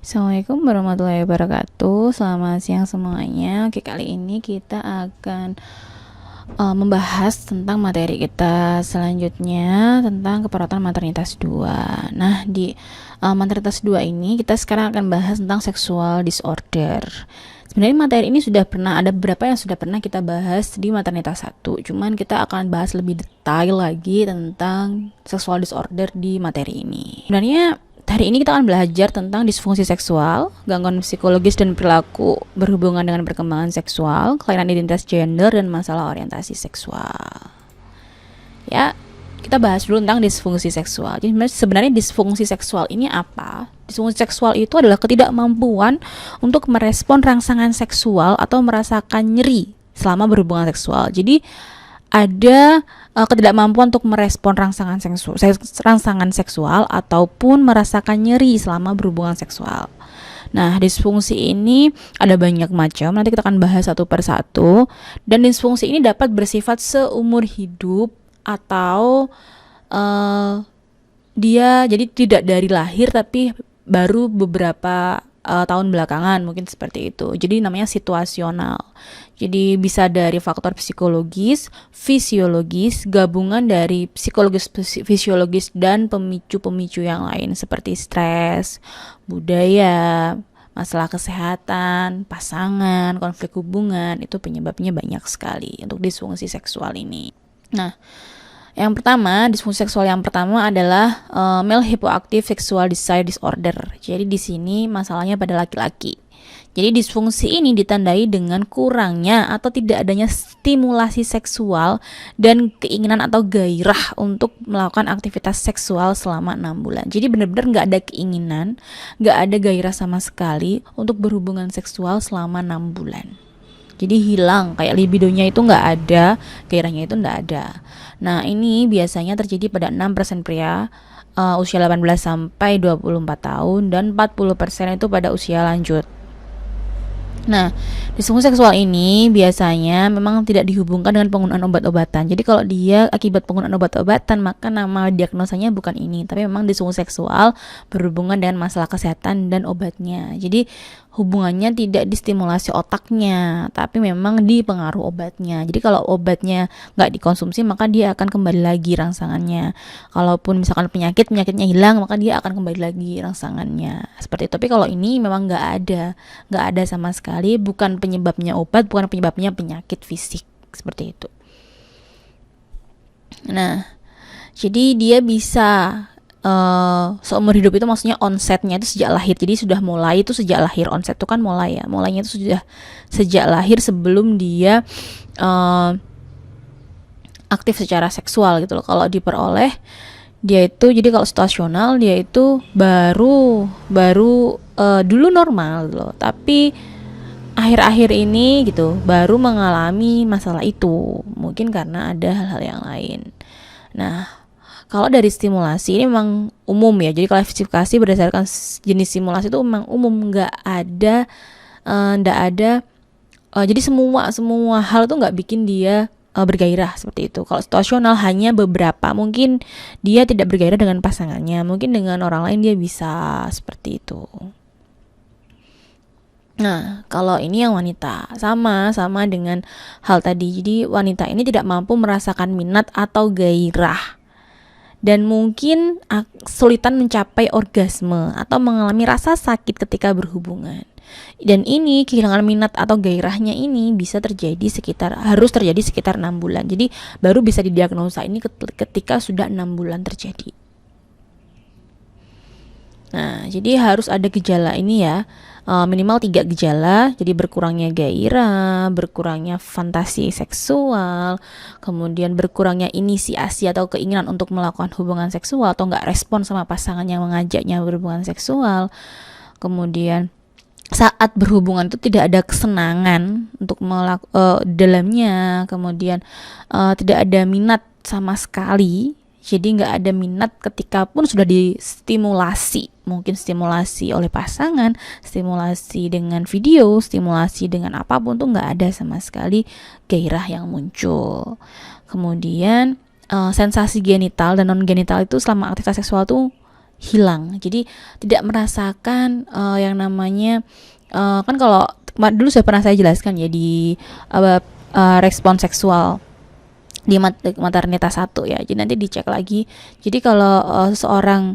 Assalamualaikum warahmatullahi wabarakatuh. Selamat siang semuanya. Oke, kali ini kita akan membahas tentang materi kita selanjutnya tentang keperawatan maternitas 2. Nah, di maternitas 2 ini kita sekarang akan bahas tentang sexual disorder. Sebenarnya materi ini sudah pernah ada beberapa yang sudah pernah kita bahas di maternitas 1. Cuman kita akan bahas lebih detail lagi tentang sexual disorder di materi ini. Sebenarnya hari ini kita akan belajar tentang disfungsi seksual, gangguan psikologis dan perilaku berhubungan dengan perkembangan seksual, kelainan identitas gender, dan masalah orientasi seksual. Ya, kita bahas dulu tentang disfungsi seksual. Jadi sebenarnya disfungsi seksual ini apa? Disfungsi seksual itu adalah ketidakmampuan untuk merespon rangsangan seksual atau merasakan nyeri selama berhubungan seksual. Jadi ada ketidakmampuan untuk merespon rangsangan seksual ataupun merasakan nyeri selama berhubungan seksual. Nah, disfungsi ini ada banyak macam. Nanti kita akan bahas satu per satu. Dan disfungsi ini dapat bersifat seumur hidup atau dia jadi tidak dari lahir tapi baru beberapa tahun belakangan, mungkin seperti itu. Jadi namanya situasional. Jadi bisa dari faktor psikologis, fisiologis, gabungan dari psikologis, fisiologis, dan pemicu-pemicu yang lain seperti stres, budaya, masalah kesehatan, pasangan, konflik hubungan. Itu penyebabnya banyak sekali untuk disfungsi seksual ini. Nah, yang pertama, disfungsi seksual yang pertama adalah male hypoactive sexual desire disorder. Jadi di sini masalahnya pada laki-laki. Jadi disfungsi ini ditandai dengan kurangnya atau tidak adanya stimulasi seksual dan keinginan atau gairah untuk melakukan aktivitas seksual selama 6 bulan. Jadi benar-benar nggak ada keinginan, nggak ada gairah sama sekali untuk berhubungan seksual selama 6 bulan. Jadi hilang, kayak libidonya itu nggak ada, gairahnya itu nggak ada. Nah, ini biasanya terjadi pada 6% pria usia 18 sampai 24 tahun dan 40% itu pada usia lanjut. Nah, disfungsi seksual ini biasanya memang tidak dihubungkan dengan penggunaan obat-obatan. Jadi kalau dia akibat penggunaan obat-obatan, maka nama diagnosanya bukan ini, tapi memang disfungsi seksual berhubungan dengan masalah kesehatan dan obatnya. Jadi hubungannya tidak distimulasi otaknya, tapi memang dipengaruhi obatnya. Jadi kalau obatnya nggak dikonsumsi, maka dia akan kembali lagi rangsangannya. Kalaupun misalkan penyakitnya hilang, maka dia akan kembali lagi rangsangannya. Seperti itu. Tapi kalau ini memang nggak ada sama sekali. Bukan penyebabnya obat, bukan penyebabnya penyakit fisik. Seperti itu. Nah, jadi dia bisa seumur hidup itu maksudnya onsetnya itu sejak lahir. Jadi sudah mulai itu sejak lahir. Onset itu kan mulai ya. Mulainya itu sudah sejak lahir sebelum dia aktif secara seksual gitu loh. Kalau diperoleh dia itu, jadi kalau situasional dia itu baru dulu normal loh. Tapi akhir-akhir ini gitu baru mengalami masalah itu. Mungkin karena ada hal-hal yang lain. Nah, kalau dari stimulasi ini memang umum ya. Jadi klasifikasi berdasarkan jenis stimulasi itu memang umum, nggak ada jadi semua hal itu nggak bikin dia bergairah seperti itu. Kalau situasional hanya beberapa, mungkin dia tidak bergairah dengan pasangannya, mungkin dengan orang lain dia bisa seperti itu. Nah, kalau ini yang wanita sama dengan hal tadi. Jadi wanita ini tidak mampu merasakan minat atau gairah dan mungkin kesulitan mencapai orgasme atau mengalami rasa sakit ketika berhubungan. Dan ini kehilangan minat atau gairahnya ini harus terjadi sekitar 6 bulan. Jadi baru bisa didiagnosa ini ketika sudah 6 bulan terjadi. Nah, jadi harus ada gejala ini ya. Minimal 3 gejala. Jadi berkurangnya gairah, berkurangnya fantasi seksual, kemudian berkurangnya inisiasi atau keinginan untuk melakukan hubungan seksual atau nggak respon sama pasangan yang mengajaknya berhubungan seksual. Kemudian saat berhubungan itu tidak ada kesenangan untuk dalamnya. Kemudian tidak ada minat sama sekali. Jadi nggak ada minat ketika pun sudah distimulasi. Mungkin stimulasi oleh pasangan, stimulasi dengan video, stimulasi dengan apapun tuh nggak ada sama sekali gairah yang muncul. Kemudian sensasi genital dan non genital itu selama aktivitas seksual tuh hilang. Jadi tidak merasakan yang namanya kan kalau dulu sudah pernah saya jelaskan ya di respon seksual di maternitas 1 ya. Jadi nanti dicek lagi. Jadi kalau seorang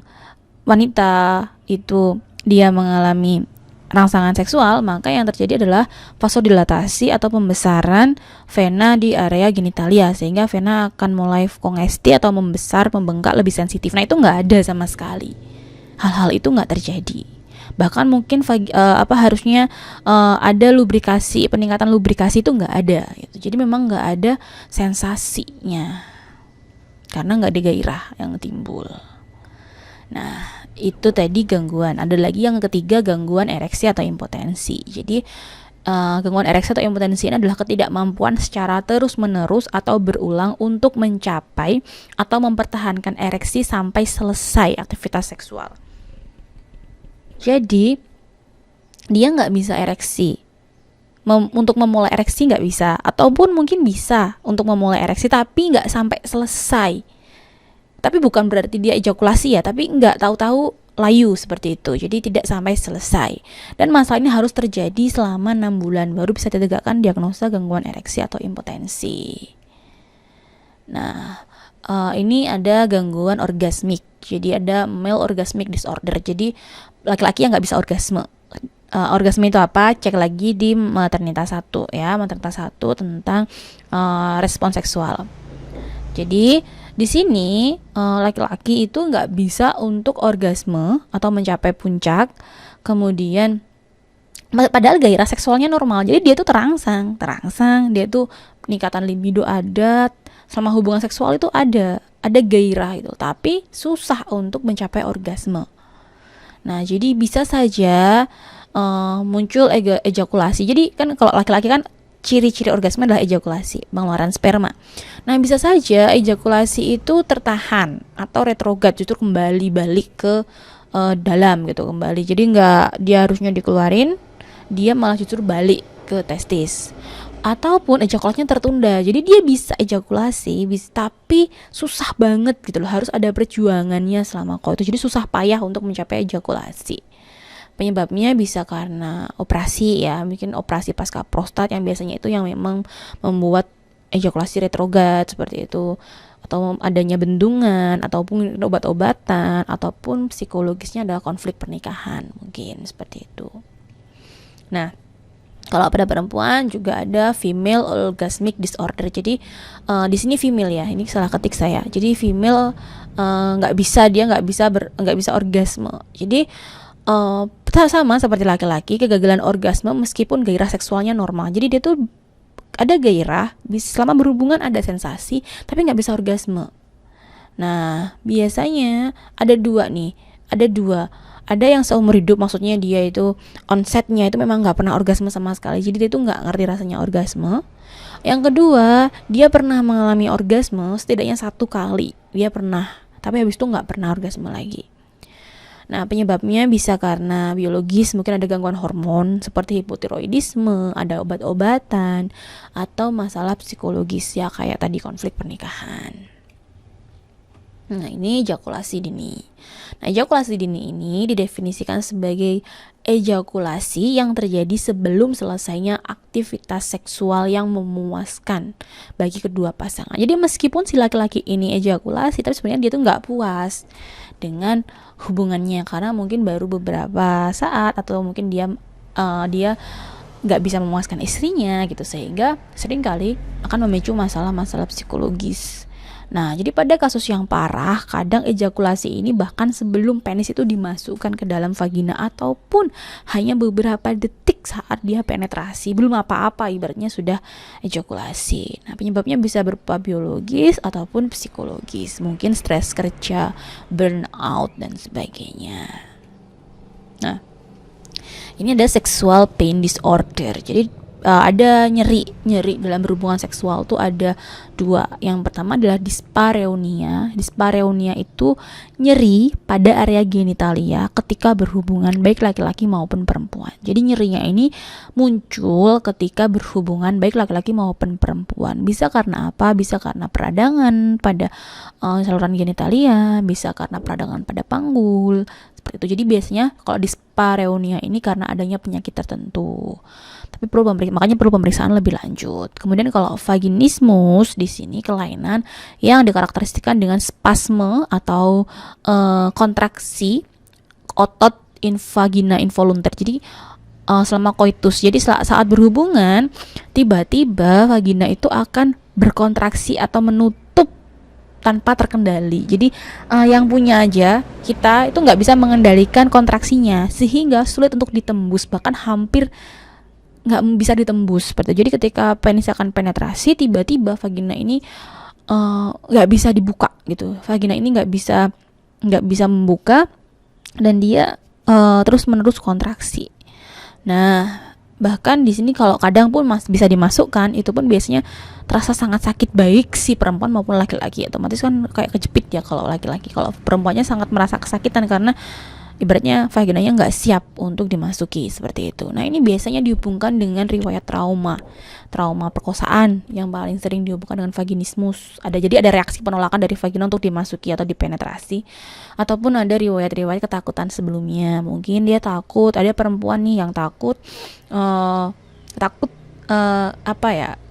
wanita itu dia mengalami rangsangan seksual, maka yang terjadi adalah vasodilatasi atau pembesaran vena di area genitalia, sehingga vena akan mulai kongesti atau membesar, membengkak, lebih sensitif. Nah, itu nggak ada sama sekali. Hal-hal itu nggak terjadi. Bahkan mungkin harusnya ada lubrikasi, peningkatan lubrikasi itu nggak ada gitu. Jadi memang nggak ada sensasinya karena nggak ada gairah yang timbul. Nah, itu tadi gangguan. Ada lagi yang ketiga, gangguan ereksi atau impotensi. Jadi gangguan ereksi atau impotensi ini adalah ketidakmampuan secara terus-menerus atau berulang untuk mencapai atau mempertahankan ereksi sampai selesai aktivitas seksual. Jadi dia nggak bisa ereksi. Untuk memulai ereksi nggak bisa, ataupun mungkin bisa untuk memulai ereksi tapi nggak sampai selesai. Tapi bukan berarti dia ejakulasi ya, tapi nggak tahu-tahu layu seperti itu. Jadi tidak sampai selesai. Dan masalah ini harus terjadi selama 6 bulan baru bisa ditegakkan diagnosa gangguan ereksi atau impotensi. Nah, ini ada gangguan orgasmik. Jadi ada male orgasmic disorder. Jadi laki-laki yang nggak bisa orgasme. Orgasme itu apa? Cek lagi di maternitas 1 ya, maternitas 1 tentang respon seksual. Jadi di sini laki-laki itu nggak bisa untuk orgasme atau mencapai puncak, kemudian padahal gairah seksualnya normal. Jadi dia tuh terangsang, dia tuh peningkatan libido ada, selama hubungan seksual itu ada gairah itu, tapi susah untuk mencapai orgasme. Nah, jadi bisa saja muncul ejakulasi. Jadi kan kalau laki-laki kan ciri-ciri orgasme adalah ejakulasi, pengeluaran sperma. Nah, bisa saja ejakulasi itu tertahan atau retrograd, justru kembali balik ke dalam gitu, kembali. Jadi dia harusnya dikeluarin, dia malah justru balik ke testis. Ataupun ejakulasinya tertunda. Jadi dia bisa ejakulasi, tapi susah banget gitu loh. Harus ada perjuangannya selama itu. Jadi susah payah untuk mencapai ejakulasi. Penyebabnya bisa karena operasi ya, mungkin operasi pasca prostat yang biasanya itu yang memang membuat ejakulasi retrograd seperti itu, atau adanya bendungan, ataupun obat-obatan, ataupun psikologisnya adalah konflik pernikahan, mungkin seperti itu. Nah, kalau pada perempuan juga ada female orgasmic disorder. Jadi di sini female ya, ini salah ketik saya. Jadi female nggak bisa orgasme. Jadi sama seperti laki-laki, kegagalan orgasme meskipun gairah seksualnya normal. Jadi dia tuh ada gairah, selama berhubungan ada sensasi, tapi nggak bisa orgasme. Nah, biasanya ada dua. Ada yang seumur hidup, maksudnya dia itu onsetnya itu memang nggak pernah orgasme sama sekali. Jadi dia tuh nggak ngerti rasanya orgasme. Yang kedua, dia pernah mengalami orgasme setidaknya 1 kali. Dia pernah, tapi habis itu nggak pernah orgasme lagi. Nah, penyebabnya bisa karena biologis, mungkin ada gangguan hormon seperti hipotiroidisme, ada obat-obatan, atau masalah psikologis ya kayak tadi konflik pernikahan. Nah, ini ejakulasi dini. Nah, ejakulasi dini ini didefinisikan sebagai ejakulasi yang terjadi sebelum selesainya aktivitas seksual yang memuaskan bagi kedua pasangan. Jadi meskipun si laki-laki ini ejakulasi, tapi sebenarnya dia tuh nggak puas dengan hubungannya karena mungkin baru beberapa saat, atau mungkin dia nggak bisa memuaskan istrinya gitu, sehingga seringkali akan memicu masalah-masalah psikologis. Nah, jadi pada kasus yang parah, kadang ejakulasi ini bahkan sebelum penis itu dimasukkan ke dalam vagina, ataupun hanya beberapa detik saat dia penetrasi, belum apa-apa ibaratnya sudah ejakulasi. Nah, penyebabnya bisa berupa biologis ataupun psikologis, mungkin stres kerja, burnout dan sebagainya. Nah, ini ada sexual pain disorder. Jadi ada nyeri dalam berhubungan seksual tuh ada dua. Yang pertama adalah dyspareunia. Dyspareunia itu nyeri pada area genitalia ketika berhubungan baik laki-laki maupun perempuan. Jadi nyerinya ini muncul ketika berhubungan baik laki-laki maupun perempuan. Bisa karena apa? Bisa karena peradangan pada saluran genitalia, bisa karena peradangan pada panggul seperti itu. Jadi biasanya kalau dyspareunia ini karena adanya penyakit tertentu. Tapi makanya perlu pemeriksaan lebih lanjut. Kemudian kalau vaginismus di sini kelainan yang dikarakteristikkan dengan spasme atau kontraksi otot vagina involuntar. Jadi selama koitus. Jadi saat berhubungan tiba-tiba vagina itu akan berkontraksi atau menutup tanpa terkendali. Jadi yang punya aja kita itu nggak bisa mengendalikan kontraksinya sehingga sulit untuk ditembus, bahkan hampir nggak bisa ditembus seperti itu. Jadi ketika penis akan penetrasi, tiba-tiba vagina ini nggak bisa dibuka gitu. Vagina ini nggak bisa membuka dan dia terus menerus kontraksi. Nah, bahkan di sini kalau kadang pun bisa dimasukkan, itu pun biasanya terasa sangat sakit baik si perempuan maupun laki-laki. Otomatis kan kayak kejepit ya kalau laki-laki. Kalau perempuannya sangat merasa kesakitan karena ibaratnya vaginanya nggak siap untuk dimasuki seperti itu. Nah, ini biasanya dihubungkan dengan riwayat trauma perkosaan yang paling sering dihubungkan dengan vaginismus. Jadi ada reaksi penolakan dari vagina untuk dimasuki atau dipenetrasi, ataupun ada riwayat ketakutan sebelumnya. Mungkin dia takut, ada perempuan nih yang takut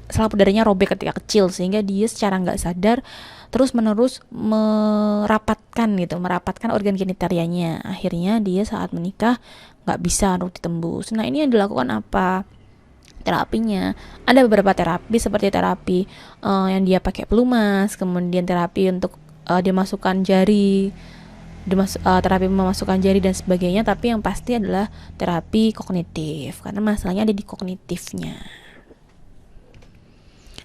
selaput darinya robek ketika kecil, sehingga dia secara nggak sadar terus menerus merapatkan organ genitalianya. Akhirnya dia saat menikah nggak bisa untuk ditembus. Nah, ini yang dilakukan apa? Terapinya ada beberapa terapi, seperti terapi yang dia pakai pelumas, kemudian terapi untuk dia masukkan jari, terapi memasukkan jari dan sebagainya. Tapi yang pasti adalah terapi kognitif, karena masalahnya ada di kognitifnya.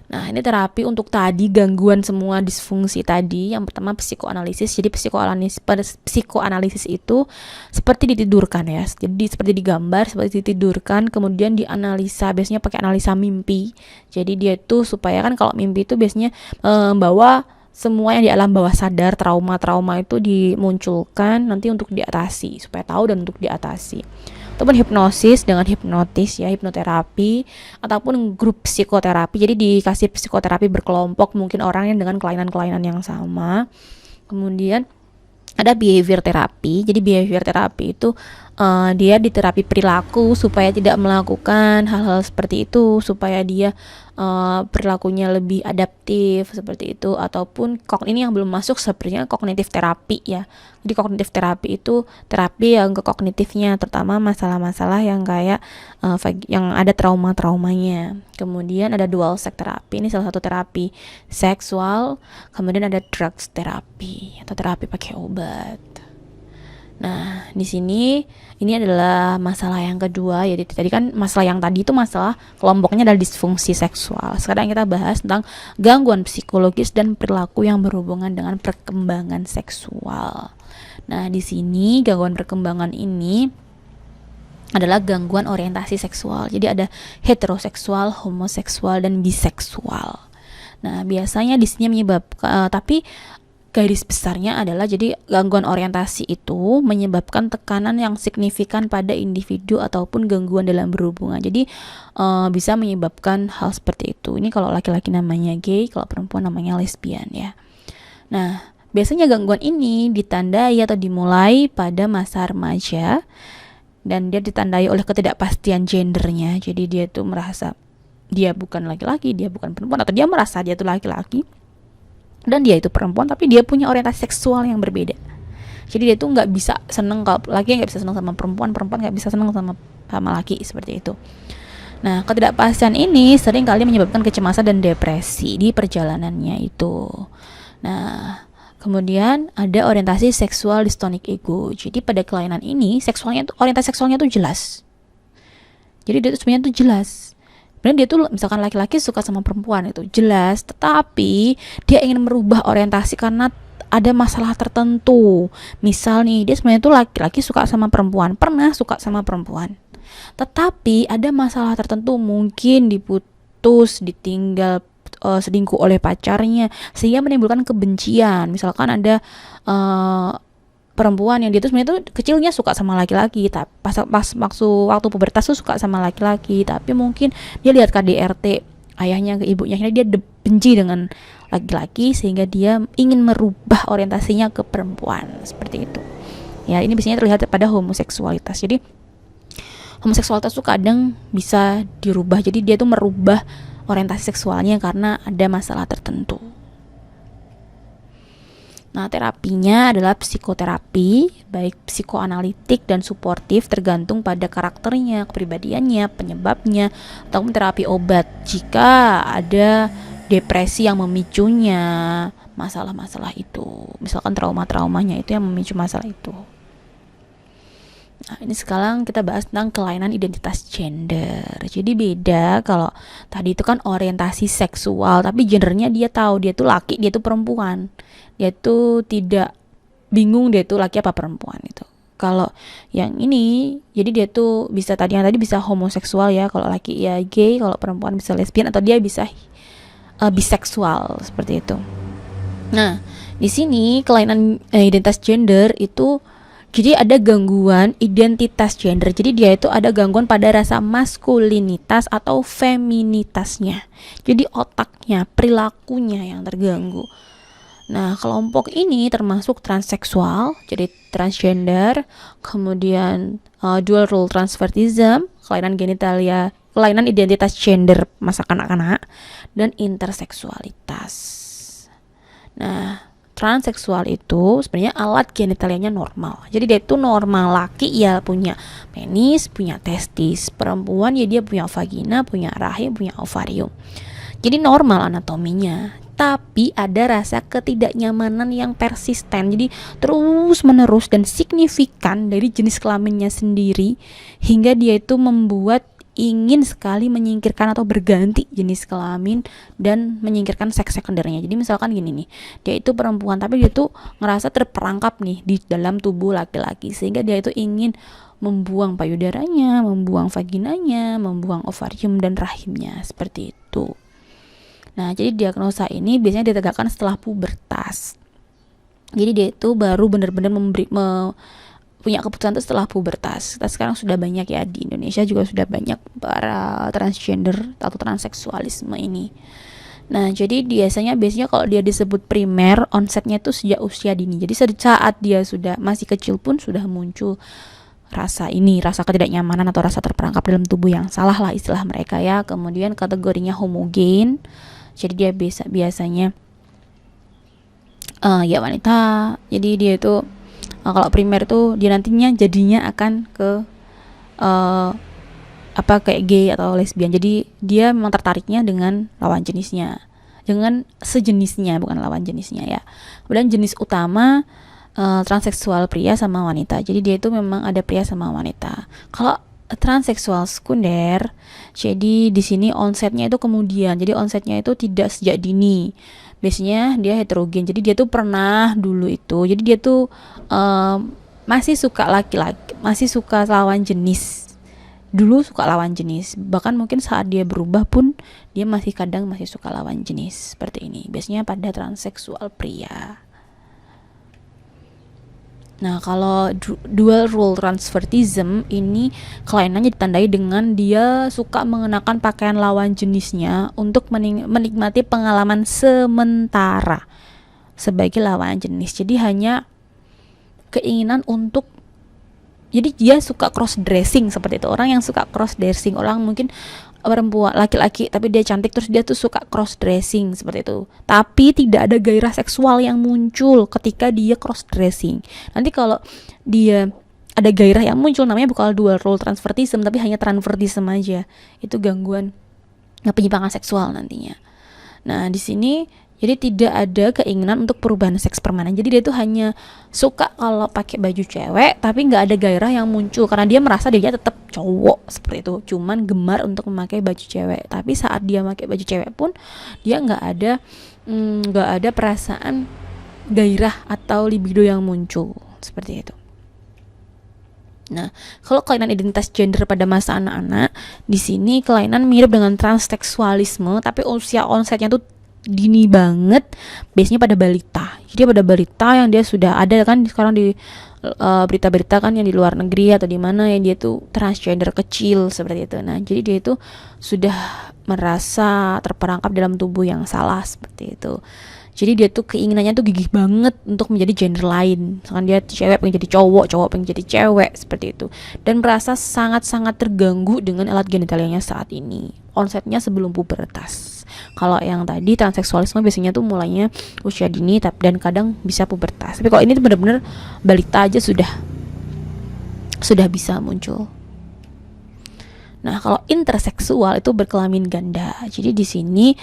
Nah, ini terapi untuk tadi gangguan semua disfungsi tadi. Yang pertama psikoanalisis. Jadi psikoanalisis itu seperti ditidurkan ya. Jadi seperti digambar, seperti ditidurkan, kemudian dianalisa. Biasanya pakai analisa mimpi. Jadi dia itu supaya kan kalau mimpi itu biasanya membawa semua yang di alam bawah sadar, trauma itu dimunculkan nanti untuk diatasi, supaya tahu dan untuk diatasi. Ataupun hipnosis dengan hipnoterapi, ataupun grup psikoterapi. Jadi dikasih psikoterapi berkelompok, mungkin orang yang dengan kelainan-kelainan yang sama. Kemudian ada behavior terapi. Jadi behavior terapi itu dia diterapi perilaku supaya tidak melakukan hal-hal seperti itu, supaya dia perilakunya lebih adaptif seperti itu. Ataupun ini yang belum masuk sepertinya kognitif terapi ya. Jadi kognitif terapi itu terapi yang ke kognitifnya, terutama masalah-masalah yang kayak yang ada traumanya. Kemudian ada dual sex terapi, ini salah satu terapi seksual. Kemudian ada drugs terapi atau terapi pakai obat. Nah, di sini ini adalah masalah yang kedua. Jadi tadi kan masalah yang tadi itu masalah kelompoknya adalah disfungsi seksual. Sekarang kita bahas tentang gangguan psikologis dan perilaku yang berhubungan dengan perkembangan seksual. Nah, di sini gangguan perkembangan ini adalah gangguan orientasi seksual. Jadi ada heteroseksual, homoseksual, dan biseksual. Nah, biasanya di sini menyebabkan tapi garis besarnya adalah jadi gangguan orientasi itu menyebabkan tekanan yang signifikan pada individu ataupun gangguan dalam berhubungan. Jadi bisa menyebabkan hal seperti itu. Ini kalau laki-laki namanya gay, kalau perempuan namanya lesbian ya. Nah, biasanya gangguan ini ditandai atau dimulai pada masa remaja dan dia ditandai oleh ketidakpastian gendernya. Jadi dia tuh merasa dia bukan laki-laki, dia bukan perempuan, atau dia merasa dia tuh laki-laki dan dia itu perempuan, tapi dia punya orientasi seksual yang berbeda. Jadi dia tuh nggak bisa seneng, kalau laki nggak bisa seneng sama perempuan, perempuan nggak bisa seneng sama laki, seperti itu. Nah, ketidakpastian ini sering kali menyebabkan kecemasan dan depresi di perjalanannya itu. Nah, kemudian ada orientasi seksual dystonik ego. Jadi pada kelainan ini orientasi seksualnya tuh jelas. Jadi dia tuh sebenarnya tuh jelas. Sebenarnya dia tuh misalkan laki-laki suka sama perempuan itu jelas, tetapi dia ingin merubah orientasi karena ada masalah tertentu. Misal nih, dia sebenarnya tuh laki-laki suka sama perempuan, pernah suka sama perempuan. Tetapi ada masalah tertentu, mungkin diputus, ditinggal, selingkuh oleh pacarnya, sehingga menimbulkan kebencian. Misalkan ada perempuan yang dia tuh sebenarnya tuh kecilnya suka sama laki-laki, tapi pas waktu pubertas tuh suka sama laki-laki, tapi mungkin dia lihat KDRT ayahnya ke ibunya, akhirnya dia benci dengan laki-laki sehingga dia ingin merubah orientasinya ke perempuan, seperti itu. Ya, ini biasanya terlihat pada homoseksualitas. Jadi homoseksualitas tuh kadang bisa dirubah, jadi dia tuh merubah orientasi seksualnya karena ada masalah tertentu. Nah, terapinya adalah psikoterapi, baik psikoanalitik dan suportif, tergantung pada karakternya, kepribadiannya, penyebabnya, atau terapi obat jika ada depresi yang memicunya masalah-masalah itu. Misalkan trauma-traumanya itu yang memicu masalah itu. Nah, ini sekarang kita bahas tentang kelainan identitas gender. Jadi beda kalau tadi itu kan orientasi seksual, tapi gendernya dia tahu, dia tuh laki, dia tuh perempuan. Dia tuh tidak bingung dia tuh laki apa perempuan itu. Kalau yang ini, jadi dia tuh bisa yang tadi bisa homoseksual ya, kalau laki ya gay, kalau perempuan bisa lesbian, atau dia bisa biseksual seperti itu. Nah, di sini kelainan identitas gender itu, jadi ada gangguan identitas gender. Jadi dia itu ada gangguan pada rasa maskulinitas atau feminitasnya. Jadi otaknya, perilakunya yang terganggu. Nah, kelompok ini termasuk transseksual, jadi transgender, kemudian dual role transvestism, kelainan genitalia, kelainan identitas gender masa kanak-kanak, dan interseksualitas. Nah, transseksual itu sebenarnya alat genitalianya normal. Jadi dia itu normal, laki ya punya penis, punya testis, perempuan ya dia punya vagina, punya rahim, punya ovarium. Jadi normal anatominya. Tapi ada rasa ketidaknyamanan yang persisten, jadi terus menerus dan signifikan dari jenis kelaminnya sendiri, hingga dia itu membuat ingin sekali menyingkirkan atau berganti jenis kelamin dan menyingkirkan seks sekundernya. Jadi misalkan gini nih, dia itu perempuan tapi dia tuh ngerasa terperangkap nih di dalam tubuh laki-laki, sehingga dia itu ingin membuang payudaranya, membuang vaginanya, membuang ovarium dan rahimnya, seperti itu. Nah, jadi diagnosa ini biasanya ditegakkan setelah pubertas. Jadi dia itu baru benar-benar punya keputusan itu setelah pubertas. Kita sekarang sudah banyak ya, di Indonesia juga sudah banyak para transgender atau transseksualisme ini. Nah, jadi biasanya kalau dia disebut primer, onsetnya itu sejak usia dini. Jadi saat dia sudah masih kecil pun sudah muncul rasa ketidaknyamanan atau rasa terperangkap dalam tubuh yang salah lah istilah mereka ya. Kemudian kategorinya homogen. Jadi dia biasanya ya wanita. Jadi dia itu kalau primer tuh dia nantinya jadinya akan ke kayak gay atau lesbian. Jadi dia memang tertariknya dengan lawan jenisnya, dengan sejenisnya, bukan lawan jenisnya ya. Kemudian jenis utama transseksual pria sama wanita. Jadi dia itu memang ada pria sama wanita. Kalau transseksual sekunder, jadi di sini onsetnya itu kemudian. Jadi onsetnya itu tidak sejak dini. Biasanya dia heterogen. Jadi dia tuh pernah dulu itu. Jadi dia tuh masih suka laki-laki, masih suka lawan jenis. Dulu suka lawan jenis. Bahkan mungkin saat dia berubah pun dia masih suka lawan jenis. Seperti ini. Biasanya pada transseksual pria. Nah, kalau dual role transvestism ini kelainannya ditandai dengan dia suka mengenakan pakaian lawan jenisnya untuk menikmati pengalaman sementara sebagai lawan jenis. Jadi hanya keinginan untuk, jadi dia suka cross dressing seperti itu. Orang yang suka cross dressing, orang mungkin perempuan laki-laki tapi dia cantik, terus dia tuh suka cross dressing seperti itu, tapi tidak ada gairah seksual yang muncul ketika dia cross dressing. Nanti kalau dia ada gairah yang muncul, namanya bukan dual role transvestism tapi hanya transvestism aja, itu gangguan penyimpangan seksual nantinya. Nah, di sini jadi tidak ada keinginan untuk perubahan seks permanen. Jadi dia tuh hanya suka kalau pakai baju cewek, tapi nggak ada gairah yang muncul karena dia merasa dirinya tetap cowok seperti itu. Cuman gemar untuk memakai baju cewek. Tapi saat dia pakai baju cewek pun dia nggak ada perasaan gairah atau libido yang muncul seperti itu. Nah, kalau kelainan identitas gender pada masa anak-anak, di sini kelainan mirip dengan transseksualisme, tapi usia onsetnya tuh dini banget, biasanya pada balita. Jadi pada balita yang dia sudah ada kan sekarang di berita-berita kan yang di luar negeri atau di mana yang dia tuh transgender kecil seperti itu. Nah, jadi dia itu sudah merasa terperangkap dalam tubuh yang salah seperti itu. Jadi dia tuh keinginannya tuh gigih banget untuk menjadi gender lain. Misalkan dia cewek pengen jadi cowok, cowok pengen jadi cewek seperti itu. Dan merasa sangat-sangat terganggu dengan alat genitalianya saat ini. Onsetnya sebelum pubertas. Kalau yang tadi transseksualisme biasanya tuh mulainya usia dini dan kadang bisa pubertas. Tapi kalau ini tuh benar-benar balita aja sudah bisa muncul. Nah, kalau interseksual itu berkelamin ganda. Jadi di sini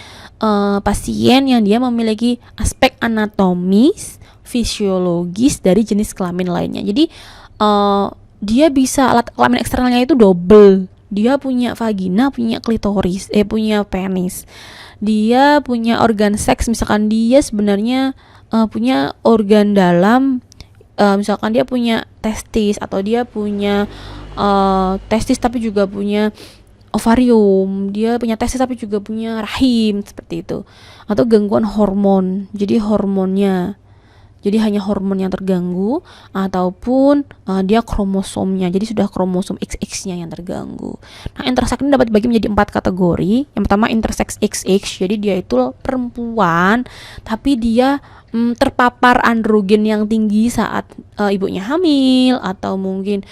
pasien yang dia memiliki aspek anatomis, fisiologis dari jenis kelamin lainnya. Jadi dia bisa alat kelamin eksternalnya itu double. Dia punya vagina, punya klitoris, punya penis. Dia punya organ seks, misalkan dia sebenarnya punya organ dalam, misalkan dia punya testis atau dia punya testis tapi juga punya ovarium, dia punya testis tapi juga punya rahim seperti itu, atau gangguan hormon, jadi hanya hormon yang terganggu ataupun dia kromosomnya, jadi sudah kromosom XX-nya yang terganggu. Nah, interseks ini dapat dibagi menjadi 4 kategori. Yang pertama interseks XX, jadi dia itu perempuan tapi dia terpapar androgen yang tinggi saat ibunya hamil atau mungkin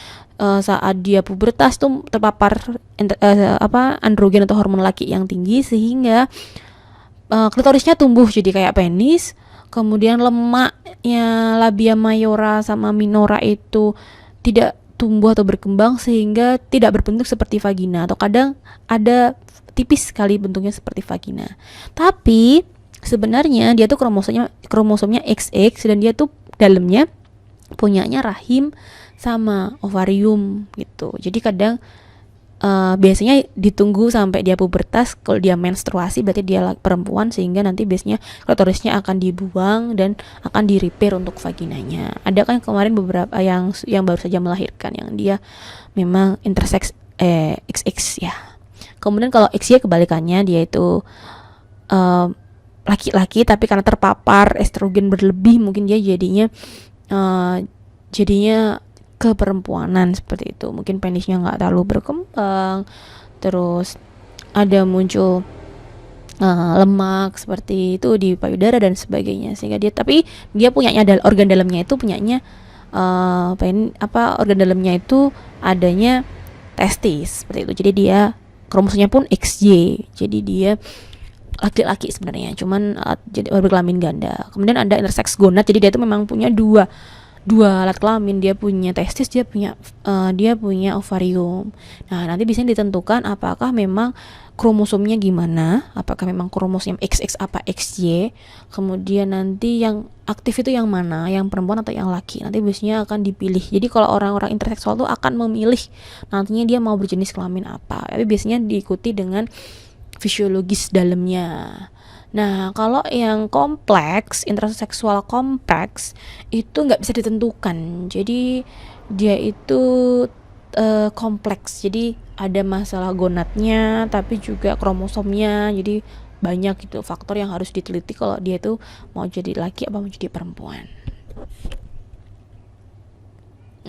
saat dia pubertas tuh terpapar androgen atau hormon laki yang tinggi sehingga klitorisnya tumbuh jadi kayak penis, kemudian lemaknya labia mayora sama minora itu tidak tumbuh atau berkembang sehingga tidak berbentuk seperti vagina, atau kadang ada tipis sekali bentuknya seperti vagina. Tapi sebenarnya dia tuh kromosomnya XX dan dia tuh dalamnya punyanya rahim sama ovarium gitu. Jadi kadang biasanya ditunggu sampai dia pubertas. Kalau dia menstruasi berarti dia perempuan, sehingga nanti biasanya klitorisnya akan dibuang dan akan di repair untuk vaginanya. Ada kan kemarin beberapa yang baru saja melahirkan yang dia memang intersex XX ya. Kemudian kalau XY kebalikannya, dia itu laki-laki tapi karena terpapar estrogen berlebih mungkin dia jadinya keperempuanan seperti itu. Mungkin penisnya nggak terlalu berkembang, terus ada muncul lemak seperti itu di payudara dan sebagainya, sehingga dia punyanya organ dalamnya itu organ dalamnya itu adanya testis seperti itu. Jadi dia kromosomnya pun XY, jadi dia laki-laki sebenarnya, cuman jadi berkelamin ganda. Kemudian ada intersex gonad, jadi dia itu memang punya dua alat kelamin, dia punya testis, dia punya ovarium. Nah, nanti bisa ditentukan apakah memang kromosomnya gimana, apakah memang kromosom XX apa XY. Kemudian nanti yang aktif itu yang mana, yang perempuan atau yang laki, nanti biasanya akan dipilih. Jadi kalau orang-orang interseksual tuh akan memilih nantinya dia mau berjenis kelamin apa, tapi biasanya diikuti dengan fisiologis dalamnya. Nah, kalau yang kompleks, interseksual kompleks itu nggak bisa ditentukan. Jadi dia itu kompleks. Jadi ada masalah gonadnya, tapi juga kromosomnya. Jadi banyak gitu faktor yang harus diteliti kalau dia itu mau jadi laki apa mau jadi perempuan.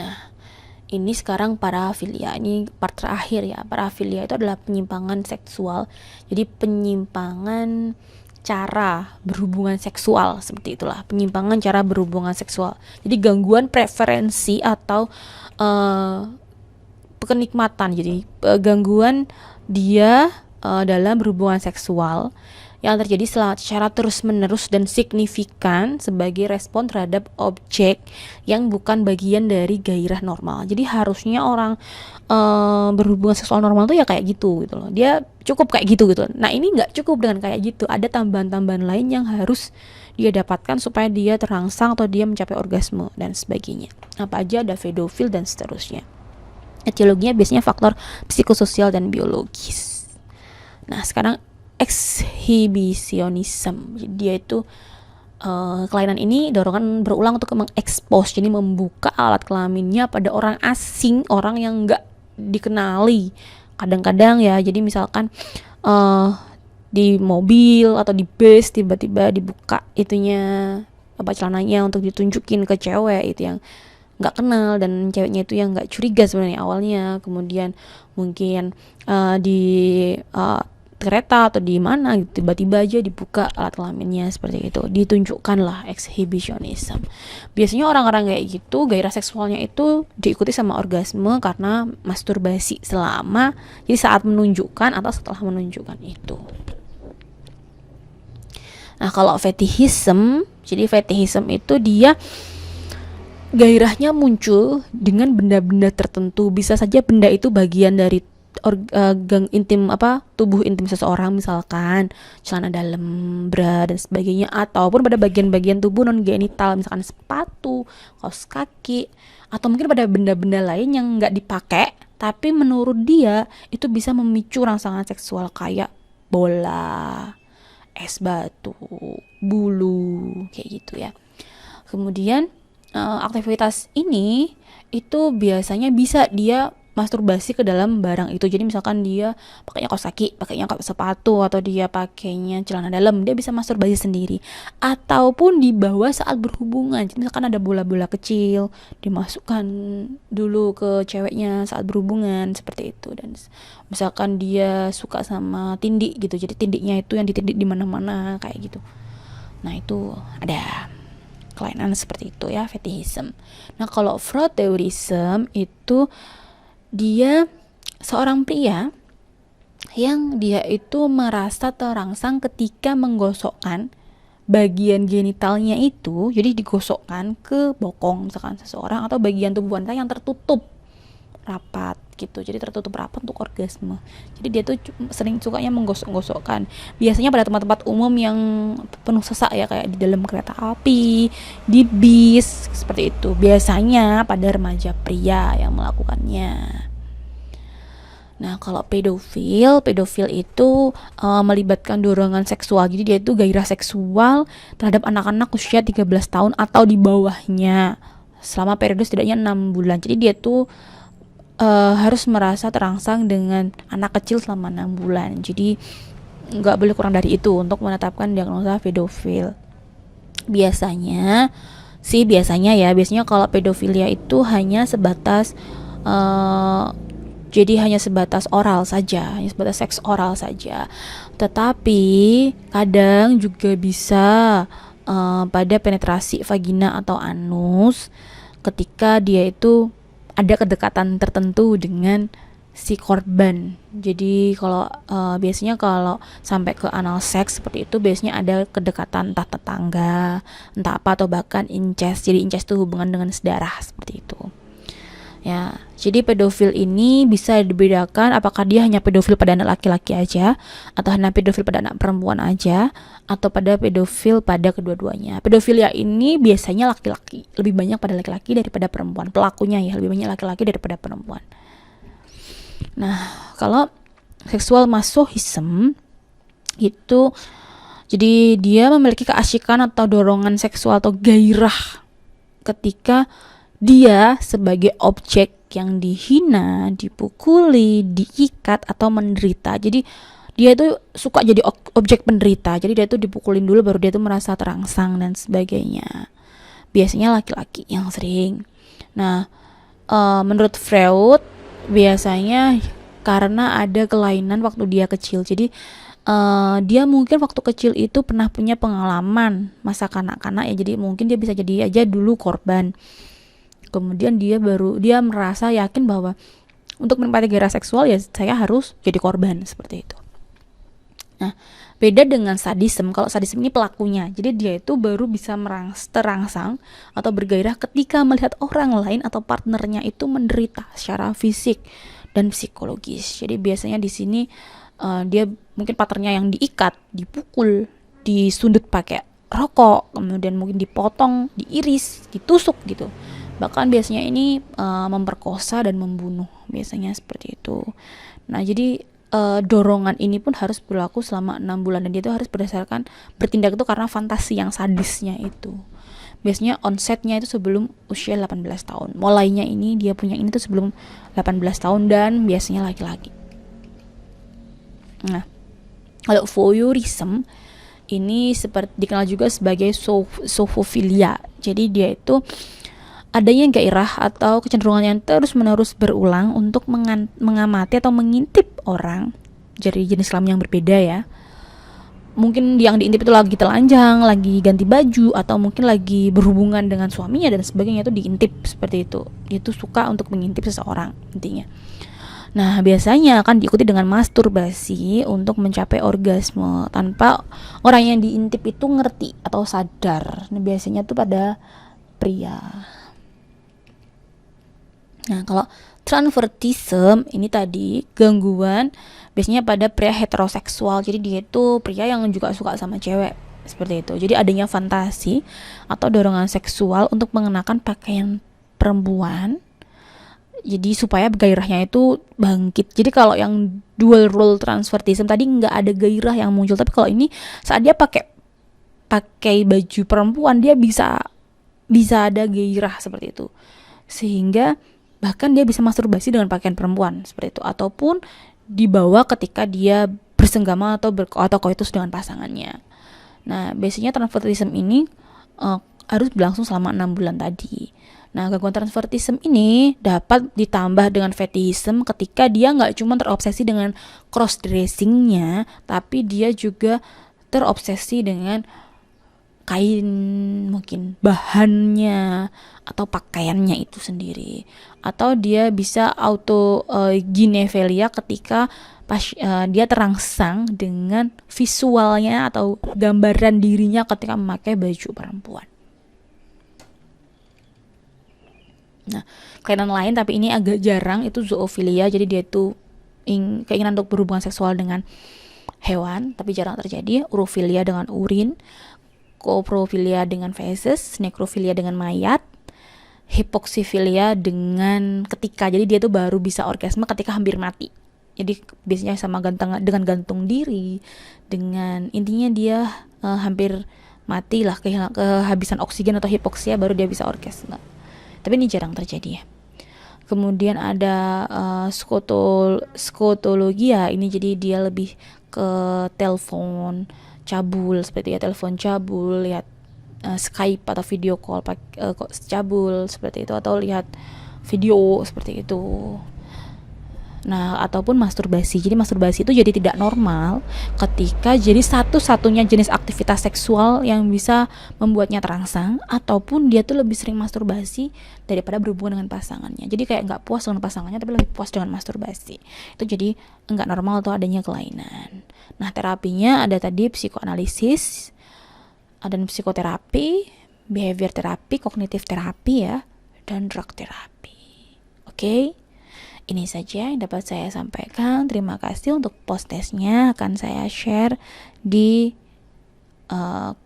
Nah, ini sekarang parafilia. Ini part terakhir ya. Parafilia itu adalah penyimpangan seksual. Jadi penyimpangan cara berhubungan seksual, seperti itulah, penyimpangan cara berhubungan seksual. Jadi gangguan preferensi atau kenikmatan. Jadi gangguan dia dalam berhubungan seksual yang terjadi secara terus-menerus dan signifikan sebagai respon terhadap objek yang bukan bagian dari gairah normal. Jadi harusnya orang berhubungan seksual normal tuh ya kayak gitu loh. Dia cukup kayak gitu. Nah, ini nggak cukup dengan kayak gitu. Ada tambahan-tambahan lain yang harus dia dapatkan supaya dia terangsang atau dia mencapai orgasme dan sebagainya. Apa aja, ada pedofil dan seterusnya. Etiologinya biasanya faktor psikososial dan biologis. Nah, sekarang exhibitionism. Dia itu kelainan ini dorongan berulang untuk mengekspos, jadi membuka alat kelaminnya pada orang asing, orang yang nggak dikenali. Kadang-kadang ya, jadi misalkan di mobil atau di bus tiba-tiba dibuka itunya, apa, celananya untuk ditunjukin ke cewek itu yang nggak kenal, dan ceweknya itu yang nggak curiga sebenarnya awalnya. Kemudian mungkin di kereta atau di mana gitu, tiba-tiba aja dibuka alat kelaminnya seperti itu, ditunjukkan lah, exhibitionism. Biasanya orang-orang kayak gitu gairah seksualnya itu diikuti sama orgasme karena masturbasi selama, jadi saat menunjukkan atau setelah menunjukkan itu. Nah, kalau fetishism, jadi fetishism itu dia gairahnya muncul dengan benda-benda tertentu. Bisa saja benda itu bagian dari gang intim, apa, tubuh intim seseorang, misalkan celana dalam, bra dan sebagainya, ataupun pada bagian-bagian tubuh non genital, misalkan sepatu, kaos kaki, atau mungkin pada benda-benda lain yang nggak dipakai tapi menurut dia itu bisa memicu rangsangan seksual, kayak bola, es batu, bulu, kayak gitu ya. Kemudian aktivitas ini itu biasanya bisa dia masturbasi ke dalam barang itu. Jadi misalkan dia pakainya kaos kaki, pakainya sepatu, atau dia pakainya celana dalam, dia bisa masturbasi sendiri. Ataupun dibawa saat berhubungan. Jadi misalkan ada bola-bola kecil, dimasukkan dulu ke ceweknya saat berhubungan, seperti itu. Dan misalkan dia suka sama tindik gitu, jadi tindiknya itu yang ditindik di mana-mana kayak gitu. Nah, itu ada kelainan seperti itu ya, fetishism. Nah, kalau froteurism itu dia seorang pria yang dia itu merasa terangsang ketika menggosokkan bagian genitalnya itu, jadi digosokkan ke bokong misalkan seseorang, atau bagian tubuh wanita yang tertutup rapat gitu, jadi tertutup rapat untuk orgasme. Jadi dia tuh sering sukanya menggosok-gosokkan, biasanya pada tempat-tempat umum yang penuh sesak ya, kayak di dalam kereta api, di bis, seperti itu. Biasanya pada remaja pria yang melakukannya. Nah, kalau pedofil itu melibatkan dorongan seksual. Jadi dia itu gairah seksual terhadap anak-anak usia 13 tahun atau di bawahnya selama periode setidaknya 6 bulan. Jadi dia tuh harus merasa terangsang dengan anak kecil selama 6 bulan. Jadi nggak boleh kurang dari itu untuk menetapkan diagnosa pedofil. Biasanya kalau pedofilia itu hanya sebatas jadi hanya sebatas oral saja, hanya sebatas seks oral saja. Tetapi kadang juga bisa pada penetrasi vagina atau anus ketika dia itu ada kedekatan tertentu dengan si korban. Jadi kalau biasanya kalau sampai ke anal seks seperti itu, biasanya ada kedekatan entah tetangga, entah apa, atau bahkan incest. Jadi incest itu hubungan dengan saudara seperti itu. Ya, jadi pedofil ini bisa dibedakan apakah dia hanya pedofil pada anak laki-laki aja, atau hanya pedofil pada anak perempuan aja, atau pada pedofil pada kedua-duanya. Pedofilia ini biasanya laki-laki, lebih banyak pada laki-laki daripada perempuan. Pelakunya ya lebih banyak laki-laki daripada perempuan. Nah, kalau seksual masochism itu jadi dia memiliki keasyikan atau dorongan seksual atau gairah ketika dia sebagai objek yang dihina, dipukuli, diikat, atau menderita. Jadi dia itu suka jadi objek penderita. Jadi dia itu dipukulin dulu baru dia itu merasa terangsang dan sebagainya. Biasanya laki-laki yang sering. Nah, menurut Freud biasanya karena ada kelainan waktu dia kecil. Jadi dia mungkin waktu kecil itu pernah punya pengalaman masa kanak-kanak ya. Jadi mungkin dia bisa jadi aja dulu korban. Kemudian dia merasa yakin bahwa untuk menikmati gairah seksual ya saya harus jadi korban, seperti itu. Nah, beda dengan sadisme. Kalau sadisme ini pelakunya, jadi dia itu baru bisa terangsang atau bergairah ketika melihat orang lain atau partnernya itu menderita secara fisik dan psikologis. Jadi biasanya di sini dia mungkin partnernya yang diikat, dipukul, disundut pakai rokok, kemudian mungkin dipotong, diiris, ditusuk gitu. Bahkan biasanya ini memperkosa dan membunuh, biasanya seperti itu. Nah, jadi dorongan ini pun harus berlaku selama 6 bulan, dan dia itu harus berdasarkan bertindak itu karena fantasi yang sadisnya itu. Biasanya onsetnya itu sebelum usia 18 tahun. Mulainya ini dia punya ini tuh sebelum 18 tahun dan biasanya laki-laki. Nah, kalau voyeurism ini seperti dikenal juga sebagai zoofilia. Jadi dia itu adanya gairah atau kecenderungan yang terus-menerus berulang untuk mengamati atau mengintip orang dari jenis kelamin yang berbeda ya. Mungkin yang diintip itu lagi telanjang, lagi ganti baju, atau mungkin lagi berhubungan dengan suaminya dan sebagainya, itu diintip seperti itu. Dia tuh suka untuk mengintip seseorang intinya. Nah, biasanya akan diikuti dengan masturbasi untuk mencapai orgasme tanpa orang yang diintip itu ngerti atau sadar. Nah, biasanya tuh pada pria. Nah, kalau transvertism ini tadi gangguan biasanya pada pria heteroseksual. Jadi dia itu pria yang juga suka sama cewek, seperti itu. Jadi adanya fantasi atau dorongan seksual untuk mengenakan pakaian perempuan, jadi supaya gairahnya itu bangkit. Jadi kalau yang dual role transvertism tadi nggak ada gairah yang muncul, tapi kalau ini saat dia pakai baju perempuan, dia bisa ada gairah seperti itu, sehingga bahkan dia bisa masturbasi dengan pakaian perempuan seperti itu, ataupun dibawa ketika dia bersenggama atau koitus dengan pasangannya. Nah, biasanya transvertism ini harus berlangsung selama 6 bulan tadi. Nah, gangguan transvertism ini dapat ditambah dengan fetishism ketika dia nggak cuma terobsesi dengan cross dressingnya, tapi dia juga terobsesi dengan kain, mungkin bahannya atau pakaiannya itu sendiri. Atau dia bisa gynevelia ketika dia terangsang dengan visualnya atau gambaran dirinya ketika memakai baju perempuan. Nah, kelainan lain tapi ini agak jarang itu zoofilia. Jadi dia itu keinginan untuk berhubungan seksual dengan hewan, tapi jarang terjadi. Urofilia dengan urin, coprofilia dengan feces, nekrofilia dengan mayat, hipoksifilia dengan ketika. Jadi dia tuh baru bisa orgasme ketika hampir mati. Jadi biasanya sama dengan gantung diri, dengan intinya dia hampir mati lah, kehabisan oksigen atau hipoksia, baru dia bisa orgasme. Tapi ini jarang terjadi ya. Kemudian ada skotologia. Ini jadi dia lebih ke telepon cabul seperti ya, telepon cabul, lihat Skype atau video call cabul seperti itu, atau lihat video seperti itu. Nah, ataupun masturbasi. Jadi masturbasi itu jadi tidak normal ketika jadi satu-satunya jenis aktivitas seksual yang bisa membuatnya terangsang, ataupun dia tuh lebih sering masturbasi daripada berhubungan dengan pasangannya. Jadi kayak nggak puas dengan pasangannya tapi lebih puas dengan masturbasi. Itu jadi nggak normal atau adanya kelainan. Nah, terapinya ada tadi psikoanalisis, ada psikoterapi, behavior terapi, kognitif terapi ya, dan drug terapi. Oke? Ini saja yang dapat saya sampaikan. Terima kasih. Untuk post-testnya akan saya share di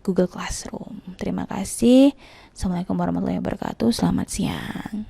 Google Classroom. Terima kasih. Assalamualaikum warahmatullahi wabarakatuh. Selamat siang.